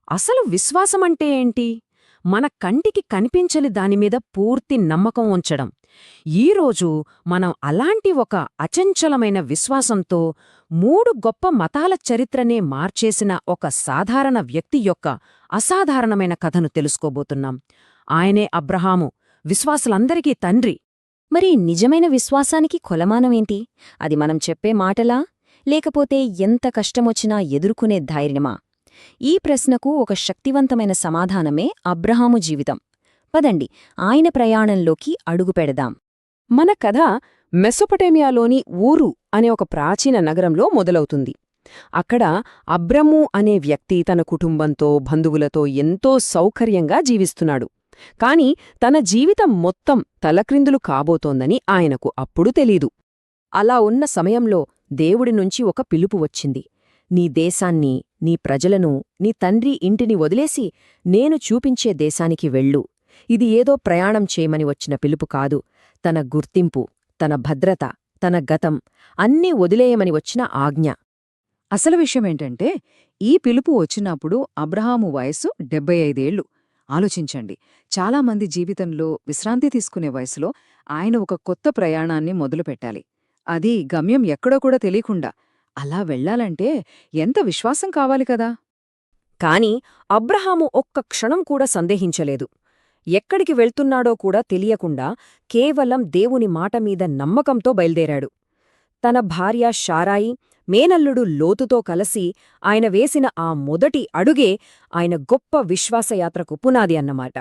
అసలు విశ్వాసమంటే ఏంటి? మన కంటికి కనిపించని దానిమీద పూర్తి నమ్మకం ఉంచడం. ఈరోజు మనం అలాంటి ఒక అచంచలమైన విశ్వాసంతో 3 గొప్ప మతాల చరిత్రనే మార్చేసిన ఒక సాధారణ వ్యక్తి యొక్క అసాధారణమైన కథను తెలుసుకోబోతున్నాం. ఆయనే అబ్రహాము, విశ్వాసులందరికీ తండ్రి. మరి నిజమైన విశ్వాసానికి కొలమానమేంటి? అది మనం చెప్పే మాటలా, లేకపోతే ఎంత కష్టమొచ్చినా ఎదుర్కొనే ధైర్యమా? ఈ ప్రశ్నకు ఒక శక్తివంతమైన సమాధానమే అబ్రహాము జీవితం. పదండి, ఆయన ప్రయాణంలోకి అడుగుపెడదాం. మన కథ మెసొపటేమియాలోని ఊరు అనే ఒక ప్రాచీన నగరంలో మొదలవుతుంది. అక్కడ అబ్రము అనే వ్యక్తి తన కుటుంబంతో, బంధువులతో ఎంతో సౌకర్యంగా జీవిస్తున్నాడు. కాని తన జీవితం మొత్తం తలక్రిందులు కాబోతోందని ఆయనకు అప్పుడు తెలీదు. అలా ఉన్న సమయంలో దేవుడి నుంచి ఒక పిలుపు వచ్చింది. నీ దేశాన్ని, నీ ప్రజలను, నీ తండ్రి ఇంటిని వదిలేసి నేను చూపించే దేశానికి వెళ్ళు. ఇది ఏదో ప్రయాణం చేయమని వచ్చిన పిలుపు కాదు. తన గుర్తింపు, తన భద్రత, తన గతం అన్నీ వదిలేయమని వచ్చిన ఆజ్ఞ. అసలు విషయమేంటంటే, ఈ పిలుపు వచ్చినప్పుడు అబ్రహాము వయస్సు 75 ఏళ్లు. ఆలోచించండి, చాలామంది జీవితంలో విశ్రాంతి తీసుకునే వయసులో ఆయన ఒక కొత్త ప్రయాణాన్ని మొదలుపెట్టాలి. అది గమ్యం ఎక్కడో కూడా తెలియకుండా. అలా వెళ్లాలంటే ఎంత విశ్వాసం కావాలి కదా. కాని అబ్రహాము ఒక్క క్షణం కూడా సందేహించలేదు. ఎక్కడికి వెళ్తున్నాడో కూడా తెలియకుండా కేవలం దేవుని మాటమీద నమ్మకంతో బయల్దేరాడు. తన భార్య షారాయి, మేనల్లుడు లోతుతో కలసి ఆయన వేసిన ఆ మొదటి అడుగే ఆయన గొప్ప విశ్వాసయాత్రకు పునాది అన్నమాట.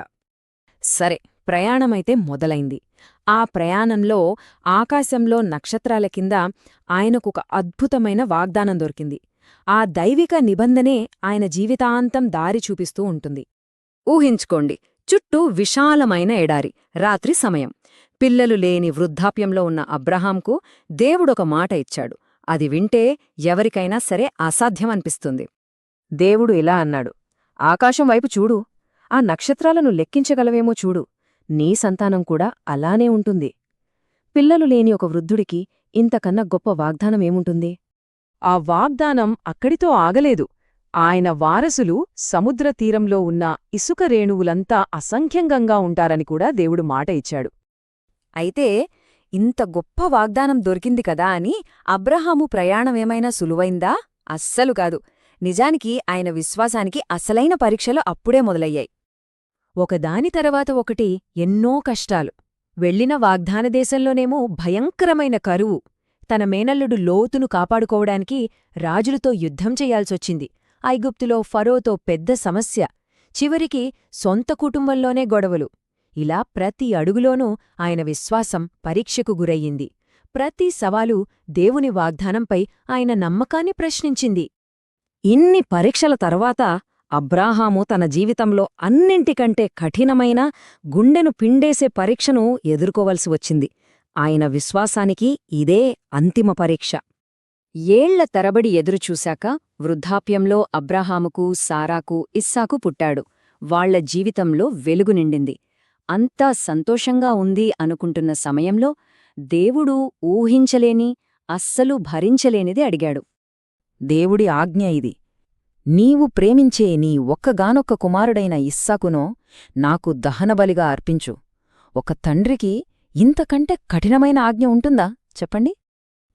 సరే, ప్రయాణమైతే మొదలైంది. ఆ ప్రయాణంలో ఆకాశంలో నక్షత్రాల కింద ఆయనకొక అద్భుతమైన వాగ్దానం దొరికింది. ఆ దైవిక నిబంధనే ఆయన జీవితాంతం దారి చూపిస్తూ ఉంటుంది. ఊహించుకోండి, చుట్టూ విశాలమైన ఎడారి, రాత్రి సమయం. పిల్లలు లేని వృద్ధాప్యంలో ఉన్న అబ్రహాంకు దేవుడొక మాట ఇచ్చాడు. అది వింటే ఎవరికైనా సరే అసాధ్యమనిపిస్తుంది. దేవుడు ఇలా అన్నాడు, ఆకాశం వైపు చూడు, ఆ నక్షత్రాలను లెక్కించగలవేమో చూడు, నీ సంతానం కూడా అలానే ఉంటుంది. పిల్లలు లేని ఒక వృద్ధుడికి ఇంతకన్నా గొప్ప వాగ్దానమేముంటుంది? ఆ వాగ్దానం అక్కడితో ఆగలేదు. ఆయన వారసులు సముద్ర తీరంలో ఉన్న ఇసుక రేణువులంతా అసంఖ్యంగా ఉంటారని కూడా దేవుడు మాట ఇచ్చాడు. అయితే ఇంత గొప్ప వాగ్దానం దొరికింది కదా అని అబ్రహాము ప్రయాణమేమైనా సులువైందా? అస్సలు కాదు. నిజానికి ఆయన విశ్వాసానికి అసలైన పరీక్షలు అప్పుడే మొదలయ్యాయి. ఒకదాని తర్వాత ఒకటి ఎన్నో కష్టాలు. వెళ్లిన వాగ్దానదేశంలోనేమో భయంకరమైన కరువు. తన మేనల్లుడు లోతును కాపాడుకోవడానికి రాజులతో యుద్ధం చెయ్యాల్సొచ్చింది. ఐగుప్తులో ఫరోతో పెద్ద సమస్య. చివరికి సొంత కుటుంబంలోనే గొడవలు. ఇలా ప్రతి అడుగులోనూ ఆయన విశ్వాసం పరీక్షకు గురయ్యింది. ప్రతి సవాలు దేవుని వాగ్దానంపై ఆయన నమ్మకాన్ని ప్రశ్నించింది. ఇన్ని పరీక్షల తర్వాత అబ్రాహాము తన జీవితంలో అన్నింటికంటే కఠినమైన, గుండెను పిండేసే పరీక్షను ఎదుర్కోవలసి వచ్చింది. ఆయన విశ్వాసానికి ఇదే అంతిమ పరీక్ష. ఏళ్ల తరబడి ఎదురుచూశాక వృద్ధాప్యంలో అబ్రాహాముకు, సారాకు, ఇస్సాకు పుట్టాడు. వాళ్ల జీవితంలో వెలుగు నిండింది. అంతా సంతోషంగా ఉంది అనుకుంటున్న సమయంలో దేవుడు ఊహించలేని, అస్సలు భరించలేనిది అడిగాడు. దేవుడి ఆజ్ఞ ఇది, నీవు ప్రేమించే నీ ఒక్కగానొక్క కుమారుడైన ఇస్సాకునో నాకు దహనబలిగా అర్పించు. ఒక తండ్రికి ఇంతకంటే కఠినమైన ఆజ్ఞ ఉంటుందా చెప్పండి?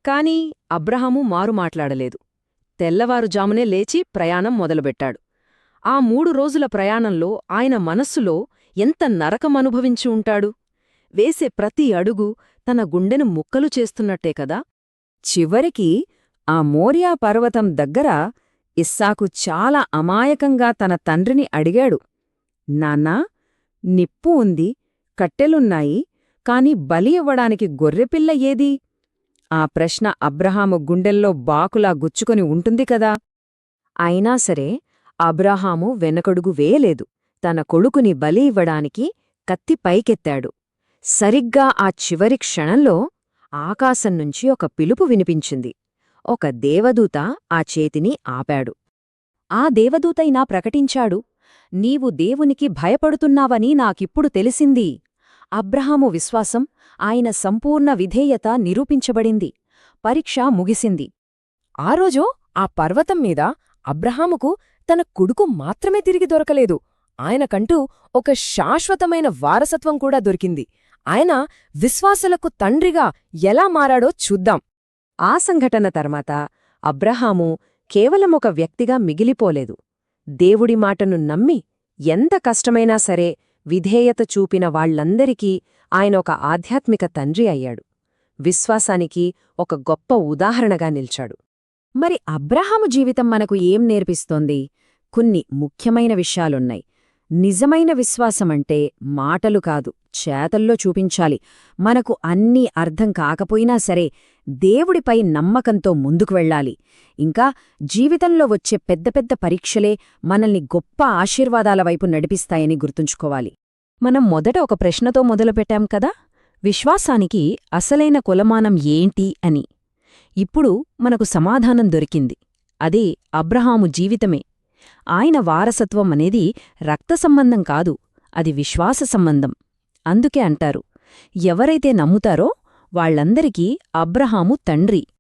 కాని అబ్రహాము మారుమాట్లాడలేదు. తెల్లవారుజామునే లేచి ప్రయాణం మొదలుపెట్టాడు. ఆ 3 రోజుల ప్రయాణంలో ఆయన మనస్సులో ఎంత నరకమనుభవించి ఉంటాడు. వేసే ప్రతి అడుగు తన గుండెను ముక్కలు చేస్తున్నట్టే కదా. చివరికి ఆ మోరియా పర్వతం దగ్గర ఇస్సాకు చాలా అమాయకంగా తన తండ్రిని అడిగాడు, నాన్నా, నిప్పు ఉంది, కట్టెలున్నాయి, కాని బలి ఇవ్వడానికి గొర్రెపిల్ల ఏది? ఆ ప్రశ్న అబ్రహాము గుండెల్లో బాకులా గుచ్చుకొని ఉంటుంది కదా. అయినా సరే అబ్రహాము వెనకడుగు వేయలేదు. తన కొడుకుని బలి ఇవ్వడానికి కత్తి పైకెత్తాడు. సరిగ్గా ఆ చివరి క్షణంలో ఆకాశంనుంచి ఒక పిలుపు వినిపించింది. ఒక దేవదూత ఆ చేతిని ఆపాడు. ఆ దేవదూత ఇలా ప్రకటించాడు, నీవు దేవునికి భయపడుతున్నావని నాకిప్పుడు తెలిసింది. అబ్రహాము విశ్వాసం, ఆయన సంపూర్ణ విధేయత నిరూపించబడింది. పరీక్ష ముగిసింది. ఆ రోజు ఆ పర్వతం మీద అబ్రహాముకు తన కొడుకు మాత్రమే తిరిగి దొరకలేదు, ఆయనకంటూ ఒక శాశ్వతమైన వారసత్వం కూడా దొరికింది. ఆయన విశ్వాసులకు తండ్రిగా ఎలా మారాడో చూద్దాం. ఆ సంఘటన తర్వాత అబ్రహాము కేవలం ఒక వ్యక్తిగా మిగిలిపోలేదు. దేవుడి మాటను నమ్మి ఎంత కష్టమైనా సరే విధేయత చూపిన వాళ్లందరికీ ఆయన ఒక ఆధ్యాత్మిక తండ్రి అయ్యాడు. విశ్వాసానికి ఒక గొప్ప ఉదాహరణగా నిల్చాడు. మరి అబ్రహాము జీవితం మనకు ఏం నేర్పిస్తోంది? కొన్ని ముఖ్యమైన విషయాలున్నాయి. నిజమైన విశ్వాసమంటే మాటలు కాదు, చేతల్లో చూపించాలి. మనకు అన్నీ అర్థం కాకపోయినా సరే దేవుడిపై నమ్మకంతో ముందుకు వెళ్ళాలి. ఇంకా జీవితంలో వచ్చే పెద్ద పెద్ద పరీక్షలే మనల్ని గొప్ప ఆశీర్వాదాల వైపు నడిపిస్తాయని గుర్తుంచుకోవాలి. మనం మొదట ఒక ప్రశ్నతో మొదలుపెట్టాం కదా, విశ్వాసానికి అసలైన కొలమానం ఏంటి అని. ఇప్పుడు మనకు సమాధానం దొరికింది. అదే అబ్రహాము జీవితమే. ఆయన వారసత్వం అనేది రక్త సంబంధం కాదు, అది విశ్వాస సంబంధం. అందుకే అంటారు, ఎవరైతే నమ్ముతారో వాళ్లందరికీ అబ్రహాము తండ్రి.